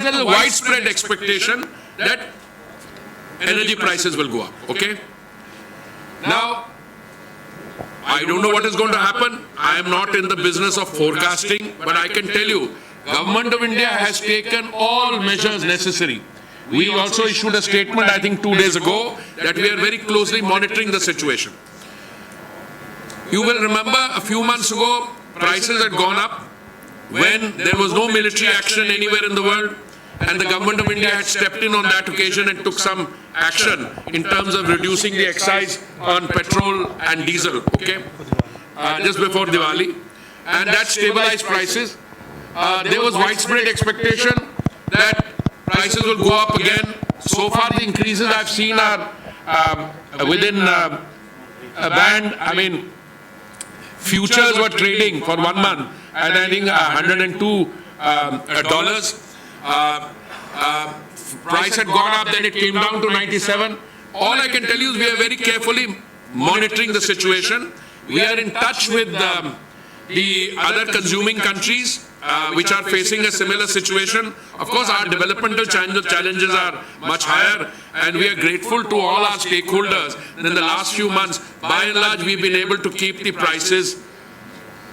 there is a widespread expectation that energy prices will go up. Okay? Now, I don't know what is going to happen. I am not in the business of forecasting, but I can tell you, Government of India has taken all measures necessary. We also issued a statement, I think 2 days ago, that we are very closely monitoring the situation. You will remember a few months ago, prices had gone up when there was no military action anywhere in the world, and the Government of India had stepped in on that occasion and took some action in terms of reducing the excise on petrol and diesel, okay, just before Diwali, and that stabilized prices. There was widespread expectation that prices will go up again. So far the increases I've seen are within a band. I mean, futures were trading for 1 month at I think $102. Price had gone up, then it came down to 97. All I can tell you is we are very carefully monitoring the situation. We are in touch with the other consuming countries which are facing a similar situation. Of course, our developmental challenges are much higher, and we are grateful to all our stakeholders. And in the last few months, by and large, we've been able to keep the prices,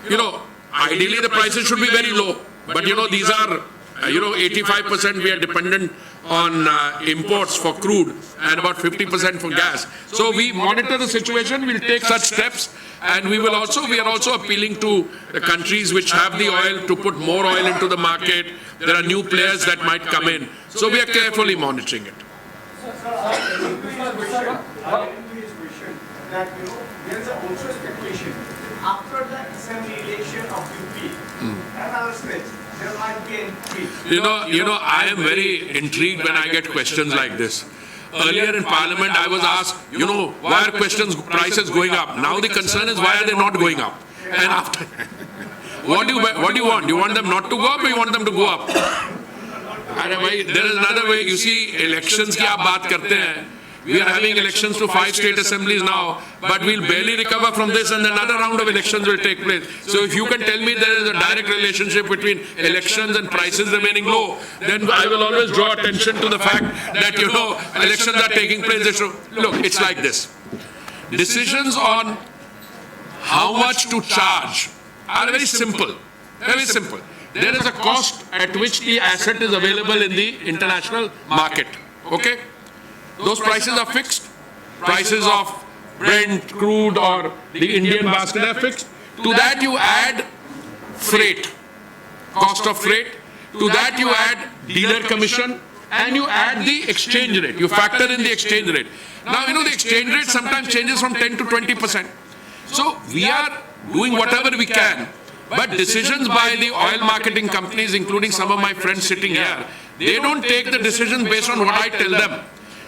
ideally the prices should be very low, but these are 85% we are dependent on imports for crude and about 50% for gas. So we monitor the situation, we'll take such steps, and we are also appealing to the countries which have the oil to put more oil into the market. There are new players that might come in. So we are carefully monitoring it. There is also speculation after the assembly election of UP and other states. There might be an increase. I am very intrigued when I get questions like this. Earlier in Parliament, I was asked, why are prices going up? Now the concern is, why are they not going up? And after, what do you want? Do you want them not to go up, or you want them to go up? There is another way. You see, elections ki aap baat karte hain. We are having elections to 5 state assemblies now, but we'll barely recover from this, and another round of elections will take place. So if you can tell me there is a direct relationship between elections and prices remaining low, then I will always draw attention to the fact that, elections are taking place. Look, it's like this. Decisions on how much to charge are very simple. Very simple. There is a cost at which the asset is available in the international market. Okay? Those prices are fixed. Prices of Brent, crude, or the Indian basket are fixed. To that you add freight, cost of freight. To that you add dealer commission, and you add the exchange rate. You factor in the exchange rate. Now, the exchange rate sometimes changes from 10 to 20%. So we are doing whatever we can. But decisions by the oil marketing companies, including some of my friends sitting here, they don't take the decisions based on what I tell them.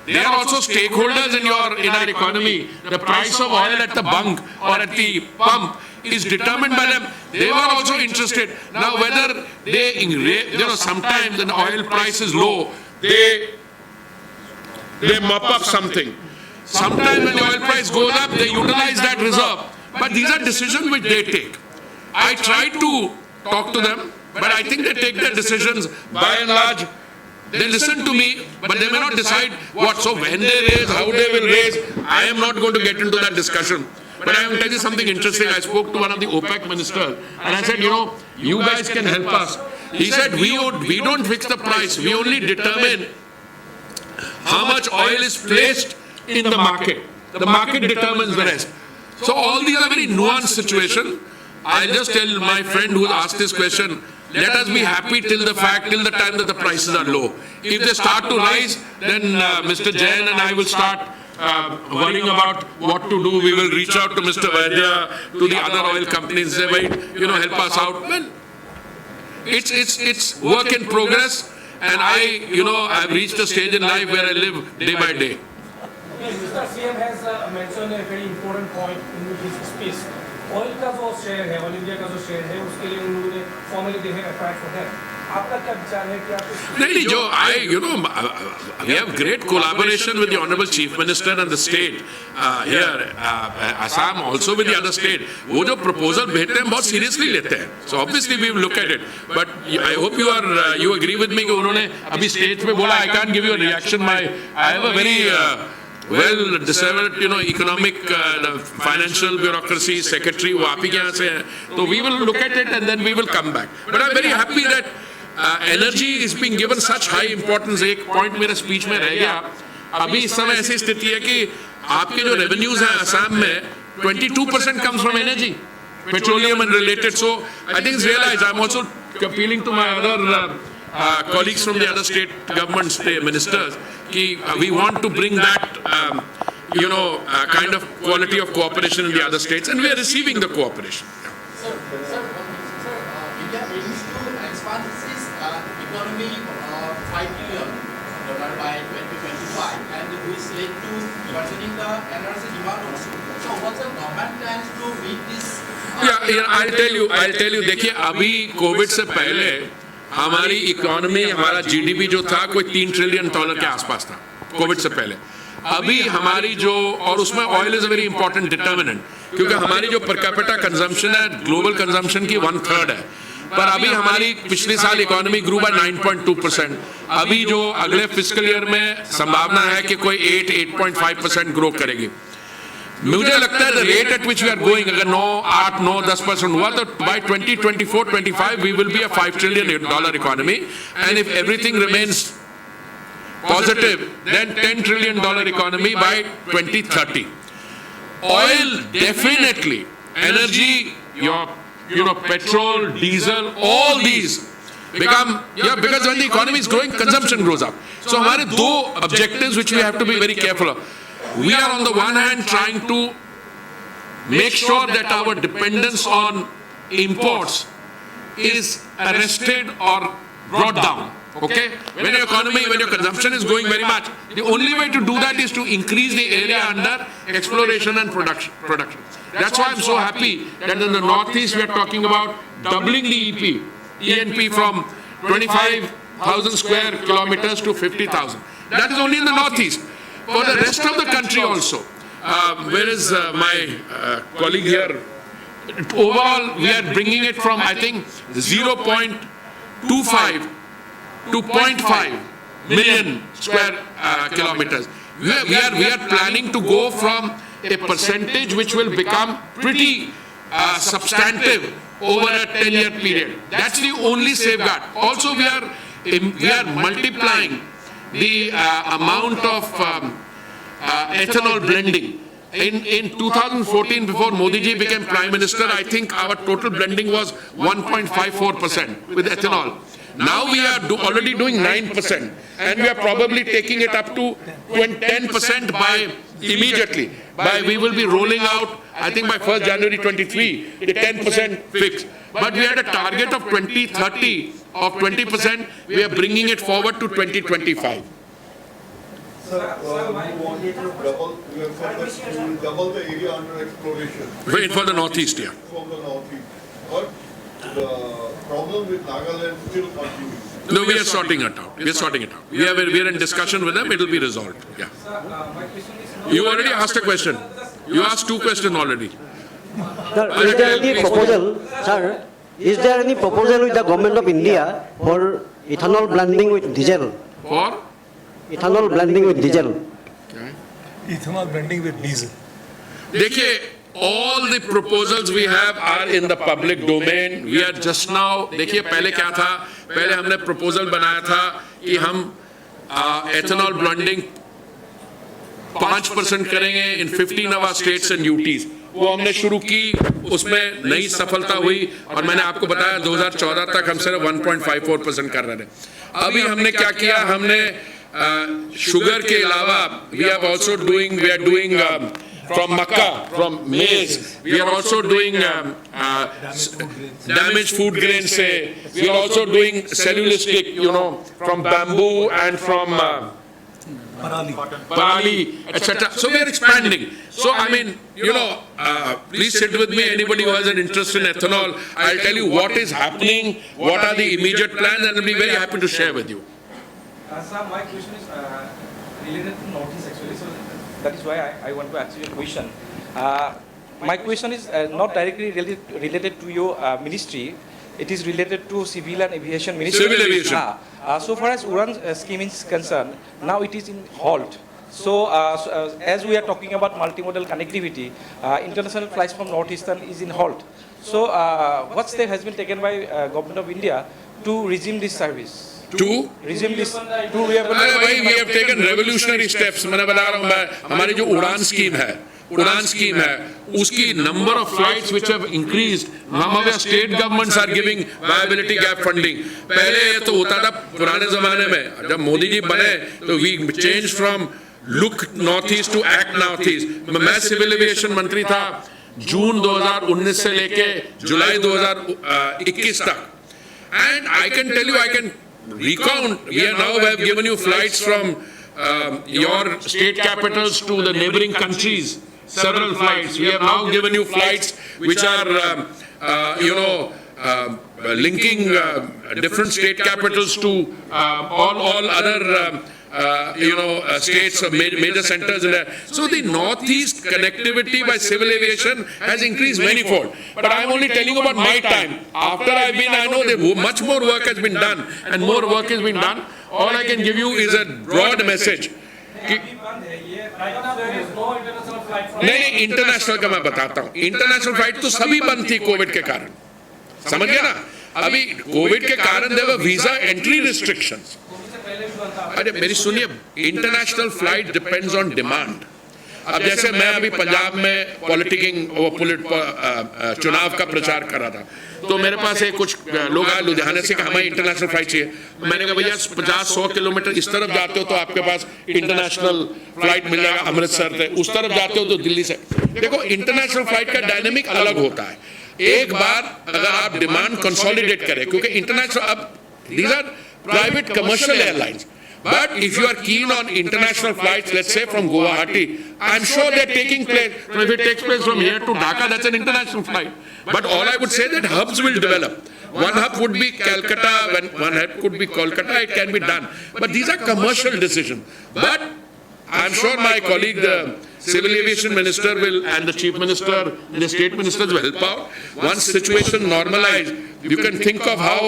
They are also stakeholders in our economy. The price of oil at the bunk or at the pump is determined by them. They were also interested. Now, whether they, sometimes when the oil price is low, they mop up something. Sometimes when the oil price goes up, they utilize that reserve. But these are decisions which they take. I try to talk to them, but I think they take their decisions by and large. They listen to me, but they may not decide what. So when they raise, how they will raise, I am not going to get into that discussion. But I will tell you something interesting. I spoke to one of the OPEC ministers, and I said, you guys can help us. He said, we don't fix the price. We only determine how much oil is placed in the market. The market determines the rest. So all these are very nuanced situations. I'll just tell my friend who asked this question, let us be happy till the time that the prices are low. If they start to rise, then Mr. Jain and I will start worrying about what to do. We will reach out to Mr. Vaidya, to the other oil companies, say, wait, help us out. Well, it's work in progress, and I've reached a stage in life where I live day by day. Okay, Mr. CM has mentioned a very important point in his speech. Oil का जो share है, all India का जो share है, उसके लिए उन्होंने formally they have applied for that. आपका क्या विचार है कि आप इस नहीं, जो we have great collaboration with the Honorable Chief Minister and the state here, Assam also with the other state. वो जो proposal भेजते हैं बहुत seriously लेते हैं. So obviously we will look at it. But I hope you agree with me कि उन्होंने अभी stage पे बोला I can't give you a reaction. I have a very well deserved economic financial bureaucracy secretary वो आप ही के यहाँ से है. So we will look at it and then we will come back. But I'm very happy that energy is being given such high importance. एक point मेरे speech में रह गया. अभी इस समय ऐसी स्थिति है कि आपके जो revenues हैं असम में 22% comes from energy, petroleum and related. So I think it's realized. I'm also appealing to my other colleagues from the other state governments, the ministers, कि we want to bring that kind of quality of cooperation in the other states, and we are receiving the cooperation. Sir, India aims to expand its economy $5 trillion by 2025, and this led to worsening the energy demand also. So, what's the government plans to meet this? I'll tell you. देखिए अभी Covid से पहले हमारी economy, हमारा GDP जो था कोई $3 trillion के आसपास था कोविड से पहले. अभी हमारी जो, और उसमें oil is a very important determinant, क्योंकि हमारी जो पर कैपिटा कंजम्पशन है ग्लोबल कंजम्पशन की 1/3 है. पर अभी हमारी पिछले साल इकोनॉमी ग्रो बाय 9.2%. अभी जो अगले फिस्कल ईयर में संभावना है कि कोई 8.5% ग्रो करेगी. मुझे लगता है the rate at which we are going, अगर 9-10% हुआ तो by 2024-25 we will be a $5 trillion economy, and if everything remains positive, then $10 trillion economy by 2030. Oil, definitely. Energy, your petrol, diesel, all these become, because when the economy is growing, consumption grows up. So, हमारे दो objectives which we have to be very careful of. We are on the one hand trying to make sure that our dependence on imports is arrested or brought down. Okay? When your economy, when your consumption is growing very much, the only way to do that is to increase the area under exploration and production. That's why I'm so happy that in the Northeast we are talking about doubling the ENP from 25,000 square kilometers to 50,000. That is only in the Northeast. For the rest of the country also, where is my colleague here? Overall, we are bringing it from, I think, 0.25 to 0.5 million square kilometers. We are planning to go from a percentage which will become pretty substantive over a 10-year period. That's the only safeguard. Also, we are multiplying the amount of ethanol blending. In 2014, before Modi ji became Prime Minister, I think our total blending was 1.54% with ethanol. Now we are already doing 9%, and we are probably taking it up to 10% by immediately. We will be rolling out, I think by 1st January 23, the 10% fix. But we had a target of 2030 of 20%. We are bringing it forward to 2025. Sir, you wanted to double, you have said that you will double the area under exploration. Wait for the Northeast, yeah. From the Northeast. But the problem with Nagaland still continues. No, we are sorting it out. We are sorting it out. We are in discussion with them. It will be resolved. Yeah. my question is You already asked a question. You asked two questions already. Sir, is there any proposal, sir? Is there any proposal with the government of India for ethanol blending with diesel? For? Ethanol blending with diesel. Ethanol blending with diesel. देखिए, all the proposals we have are in the public domain. We are just now, देखिए पहले क्या था? पहले हमने proposal बनाया था कि हम ethanol blending 5% करेंगे in 15 of our states and UTs. वो हमने शुरू की, उसमें नई सफलता हुई, और मैंने आपको बताया 2014 तक हम सिर्फ 1.54% कर रहे थे. अभी हमने क्या किया? हमने sugar के अलावा we are doing from makkah, from maize, we are also doing damaged food grains se, we are also doing cellulistic, from bamboo and from Parali, etc. So we are expanding. So I mean, please sit with me. Anybody who has an interest in ethanol, I'll tell you what is happening, what are the immediate plans, and I'll be very happy to share with you. Sir, my question is related to Northeast actually, so that is why I want to ask you a question. My question is not directly related to your ministry. It is related to Civil and Aviation Ministry. Civil Aviation. So far as Uran scheme is concerned, now it is in halt. So as we are talking about multimodal connectivity, international flights from Northeastern is in halt. So what step has been taken by Government of India to resume this service? To resume this, we have taken revolutionary steps. मैं बता रहा हूँ मैं हमारी जो उड़ान scheme है उसकी number of flights which have increased. हमारे state governments are giving viability gap funding. पहले तो होता था पुराने ज़माने में जब मोदी जी बने तो we changed from look northeast to act northeast. मैं सिविल एविएशन मंत्री था जून 2019 से लेके जुलाई 2021 तक. And I can tell you, I can recount, we are now have given you flights from your state capitals to the neighboring countries, several flights. We have now given you flights which are, linking different state capitals to all other states or major centers in there. So the northeast connectivity by civil aviation has increased manifold. But I am only telling you about my time. After I have been, I know that much more work has been done and more work has been done. All I can give you is a broad message. नहीं international का मैं बताता हूँ. International flight तो सभी बंद थी Covid के कारण. समझ गया ना. अभी कोविड के कारण there were visa entry restrictions. अरे मेरी सुनिए, international flight depends on demand. अब जैसे मैं अभी पंजाब में चुनाव का प्रचार कर रहा था तो मेरे पास एक कुछ लोग आए लुधियाने से कि हमें इंटरनेशनल फ्लाइट चाहिए. मैंने कहा भैया 50-100 किलोमीटर इस तरफ जाते हो तो आपके पास इंटरनेशनल फ्लाइट मिल जाएगा अमृतसर से. उस तरफ जाते हो तो दिल्ली से. देखो इंटरनेशनल फ्लाइट का डायनेमिक अलग होता है. एक बार अगर आप डिमांड कंसोलिडेट करें क्योंकि इंटरनेशनल अब these are private commercial airlines. But if you are keen on international flights, let's say from Guwahati, I'm sure they're taking place. If it takes place from here to Dhaka, that's an international flight. But all I would say that hubs will develop. One hub would be Calcutta, one hub could be Kolkata, it can be done. But these are commercial decisions. But I'm sure my colleague, the Civil Aviation Minister and the Chief Minister and the State Ministers will help out. Once situation normalized, you can think of how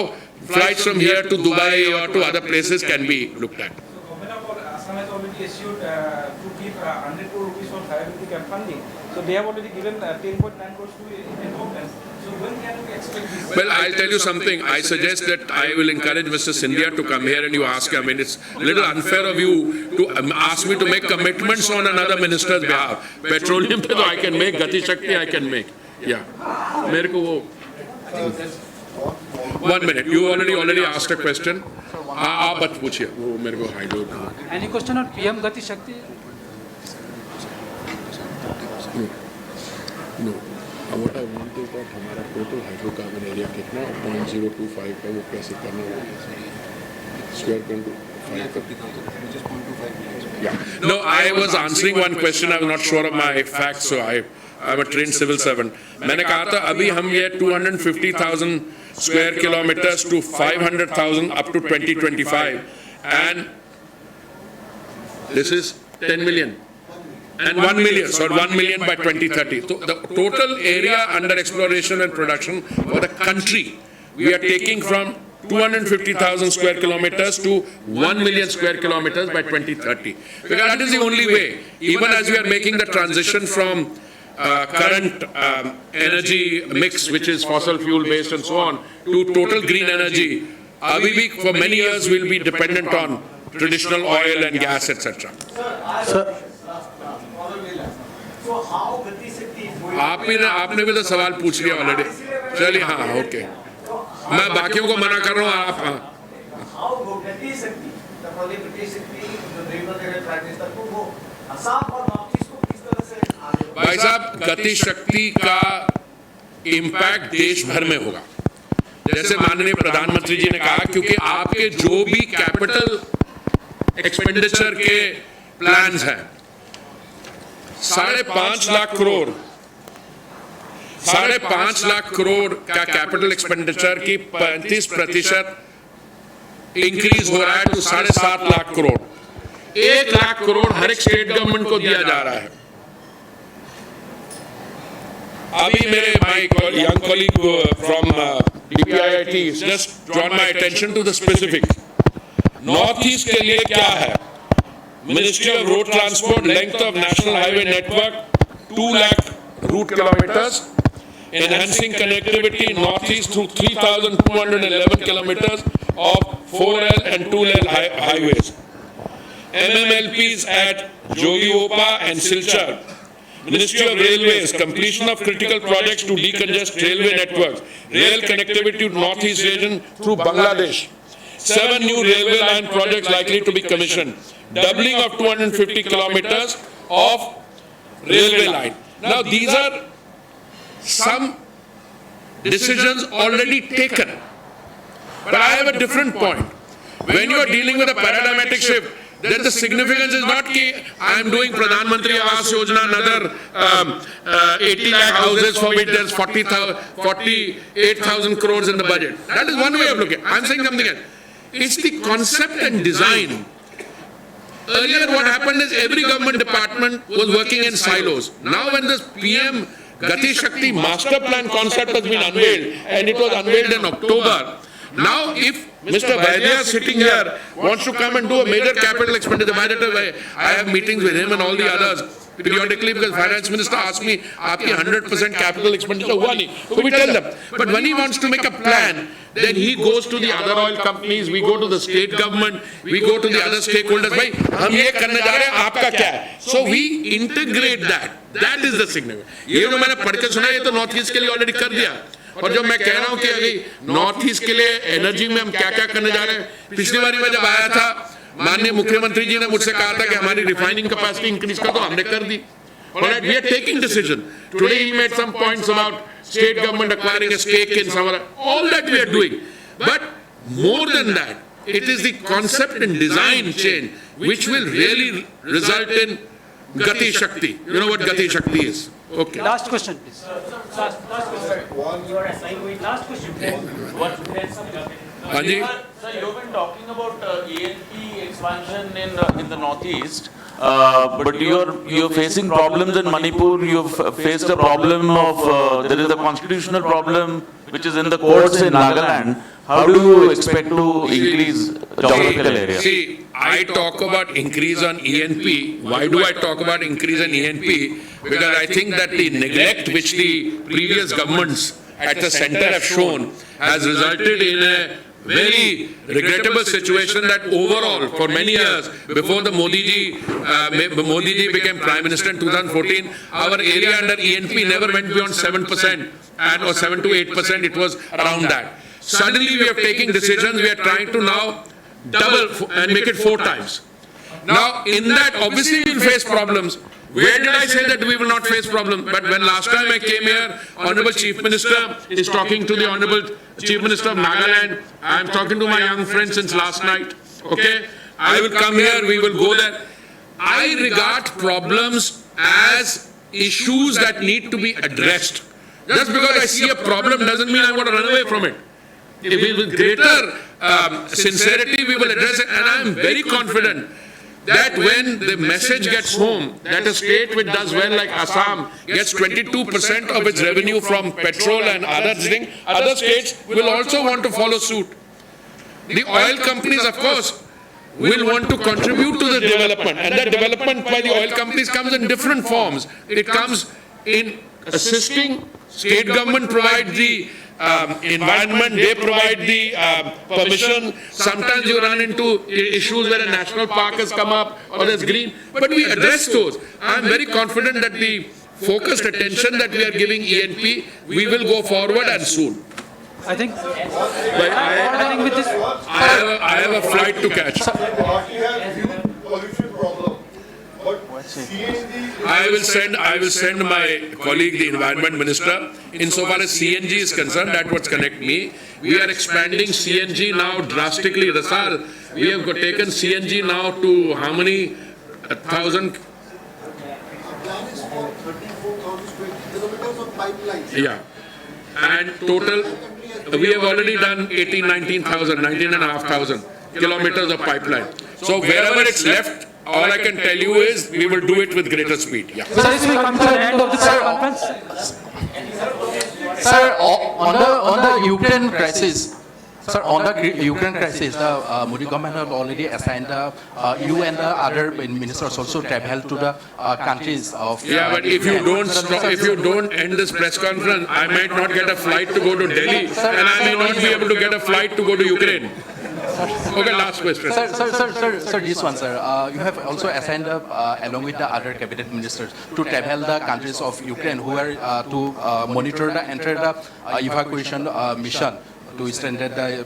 flights from here to Dubai or to other places can be looked at. So Government of Assam has already issued to give 100 crore rupees for viability gap funding. So they have already given 10.9 crores to Indian government. So when can we expect this? Well, I'll tell you something. I suggest that I will encourage Mr. Scindia to come here and you ask him. I mean, it's a little unfair of you to ask me to make commitments on another minister's behalf. Petroleum, I can make. Gati Shakti, I can make. Yeah. मेरे को वो 1 minute. You already asked a question. आप बत पूछिए. वो मेरे को hydro. Any question on PM Gati Shakti? No. What I want is that हमारा total hydrocarbon area कितना 0.025 का वो कैसे करना है. Square 0.25. Yeah. No, I was answering one question. I was not sure of my facts, so I'm a trained civil servant. मैंने कहा था अभी हम ये 250,000 square kilometers to 500,000 up to 2025, and this is 10 million. And 1 million, so 1 million by 2030. So the total area under exploration and production for the country, we are taking from 250,000 square kilometers to 1 million square kilometers by 2030. Because that is the only way. Even as we are making the transition from current energy mix, which is fossil fuel based and so on, to total green energy, for many years we'll be dependent on traditional oil and gas, etc. Sir. So how Gati Shakti is going? आपने भी तो सवाल पूछ लिया already. चलिए हाँ okay. मैं बाकियों को मना कर रहा हूँ आप. How Gati Shakti, the project Gati Shakti, the driver there practice that वो असम और नॉर्थ ईस्ट को किस तरह से आगे? भाई साहब गति शक्ति का इम्पैक्ट देश भर में होगा. जैसे माननीय प्रधानमंत्री जी ने कहा, क्योंकि आपके जो भी कैपिटल एक्सपेंडिचर के प्लान्स हैं। 5.5 लाख करोड़ 5.5 लाख करोड़ का कैपिटल एक्सपेंडिचर की 35% इंक्रीज हो रहा है तो 7.5 लाख करोड़। 1 लाख करोड़ हर एक स्टेट गवर्नमेंट को दिया जा रहा है। अभी मेरे my young colleague from DPIIT just drawn my attention to the specific. North east के लिए क्या है? Ministry of road transport, length of national highway network 2 lakh route kilometres, enhancing connectivity northeast through 3,211 kilometers of 4L and 2L highways. MMLPs at Jogiopa and Silchar. Ministry of Railways, completion of critical projects to decongest railway networks, rail connectivity to northeast region through Bangladesh. 7 new railway line projects likely to be commissioned. Doubling of 250 kilometers of railway line. Now these are some decisions already taken. But I have a different point. When you are dealing with a paradigmatic shift, then the significance is not that I am doing Pradhan Mantri Awas Yojana, another 80 lakh houses for which there is 48,000 crores in the budget. That is one way of looking. I am saying something else. It's the concept and design. Earlier what happened is every government department was working in silos. Now when this PM Gati Shakti master plan concept has been unveiled, and it was unveiled in October. Now if Mr. Vaidya sitting here wants to come and do a major capital expenditure, by the way, I have meetings with him and all the others periodically because finance minister asked me, aapki 100% capital expenditure hua nahi? So we tell them. But when he wants to make a plan, then he goes to the other oil companies, we go to the state government, we go to the other stakeholders. Bhai, hum ye karne ja rahe hain, aapka kya hai? So we integrate that. That is the significance. ये जो मैंने पढ़ के सुना ये तो north east के लिए ऑलरेडी कर दिया। और जो मैं कह रहा हूँ कि अभी नॉर्थ ईस्ट के लिए एनर्जी में हम क्या क्या करने जा रहे हैं, पिछली बारी मैं जब आया था माननीय मुख्यमंत्री जी ने मुझसे कहा था कि हमारी रिफाइनिंग कैपेसिटी इंक्रीज कर, तो हमने कर दी। Alright, we are taking decision. Today he made some points about state government acquiring a stake in some other. All that we are doing. But more than that, it is the concept and design change which will really result in Gati Shakti. You know what Gati Shakti is? Okay. Last question, please. Last question. Anji? Sir, you've been talking about E&P expansion in the northeast, but you're facing problems in Manipur. You've faced a problem of there is a constitutional problem which is in the courts in Nagaland. How do you expect to increase geographical area? See, I talk about increase on E&P. Why do I talk about increase in E&P? Because I think that the neglect which the previous governments at the center have shown has resulted in a very regrettable situation that overall for many years before the Modi ji became Prime Minister in 2014, our area under E&P never went beyond 7% and or 7 to 8%, it was around that. Suddenly we are taking decisions, we are trying to now double and make it 4 times. Now in that obviously we will face problems. Where did I say that we will not face problems? But when last time I came here, Honorable Chief Minister is talking to the Honorable Chief Minister of Nagaland. I am talking to my young friend since last night. Okay? I will come here, we will go there. I regard problems as issues that need to be addressed. Just because I see a problem doesn't mean I want to run away from it. If with greater sincerity we will address it, and I am very confident that when the message gets home that a state which does well like Assam gets 22% of its revenue from petrol and other things, other states will also want to follow suit. The oil companies, of course, will want to contribute to the development, and that development by the oil companies comes in different forms. It comes in assisting, state government provides the environment, they provide the permission. Sometimes you run into issues where a national park has come up or there's green, but we address those. I'm very confident that the focused attention that we are giving E&P, we will go forward and soon. I think with this, I have a flight to catch. Party has huge pollution problem. But CNG, I will send my colleague, the Environment Minister, insofar as CNG is concerned, that would connect me. We are expanding CNG now drastically. Rasal, we have taken CNG now to how many? 1,000? Plan is for 34,000 square kilometers of pipelines. Yeah. And total, we have already done 18, 19,000, 19,500 kilometers of pipeline. So wherever it's left, all I can tell you is we will do it with greater speed. Yeah. Sir, as we come to the end of the press conference, Sir, on the Ukraine crisis, sir, on the Ukraine crisis, the Modi government have already assigned you and the other ministers also travel to the countries of. Yeah, but if you don't stop, if you don't end this press conference, I might not get a flight to go to Delhi, and I may not be able to get a flight to go to Ukraine. Okay, last question. Sir, this one, sir. You have also assigned, along with the other cabinet ministers, to travel the countries of Ukraine who are to monitor the enter the evacuation mission to stranded the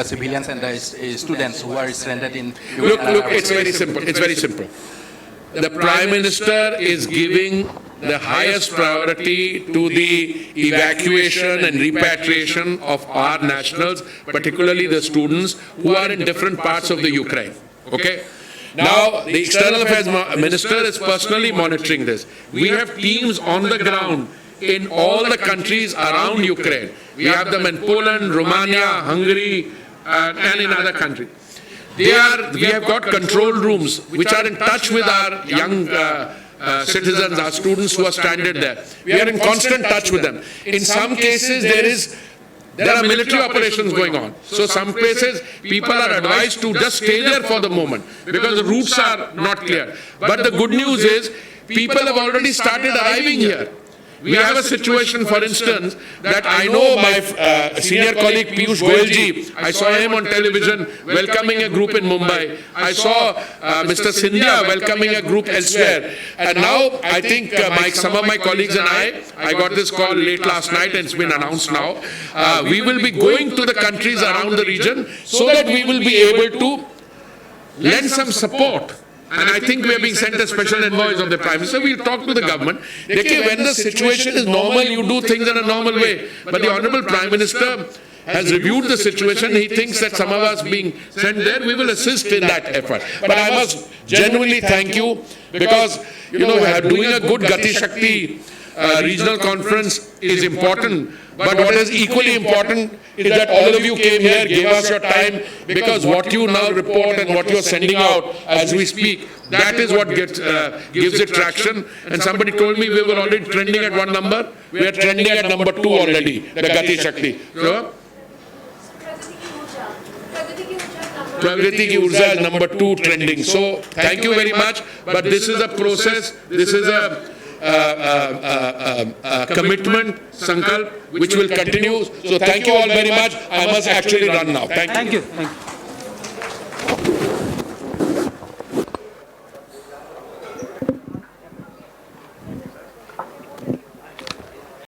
civilians and the students who are stranded in. Look, it's very simple. It's very simple. The Prime Minister is giving the highest priority to the evacuation and repatriation of our nationals, particularly the students who are in different parts of the Ukraine. Okay? Now, the External Affairs Minister is personally monitoring this. We have teams on the ground in all the countries around Ukraine. We have them in Poland, Romania, Hungary, and in other countries. We have got control rooms which are in touch with our young citizens, our students who are stranded there. We are in constant touch with them. In some cases, there are military operations going on. So some places, people are advised to just stay there for the moment because the routes are not clear. But the good news is, people have already started arriving here. We have a situation, for instance, that I know my senior colleague Piyush Goyalji, I saw him on television welcoming a group in Mumbai. I saw Mr. Sindhya welcoming a group elsewhere. And now I think some of my colleagues and I got this call late last night and it's been announced now. We will be going to the countries around the region so that we will be able to lend some support. And I think we are being sent as special envoys of the Prime Minister. We'll talk to the government. When the situation is normal, you do things in a normal way. But the Honorable Prime Minister has reviewed the situation. He thinks that some of us being sent there, we will assist in that effort. But I must genuinely thank you because, doing a good Gati Shakti regional conference is important. But what is equally important is that all of you came here, gave us your time, because what you now report and what you're sending out as we speak, that is what gives it traction. And somebody told me we were already trending at one number. We are trending at number 2 already, the Gati Shakti. So, Pragriti Ki Urja is number 2 trending. So, thank you very much. But this is a process, this is a commitment, sankalp, which will continue. So thank you all very much. I must actually run now. Thank you. thank you.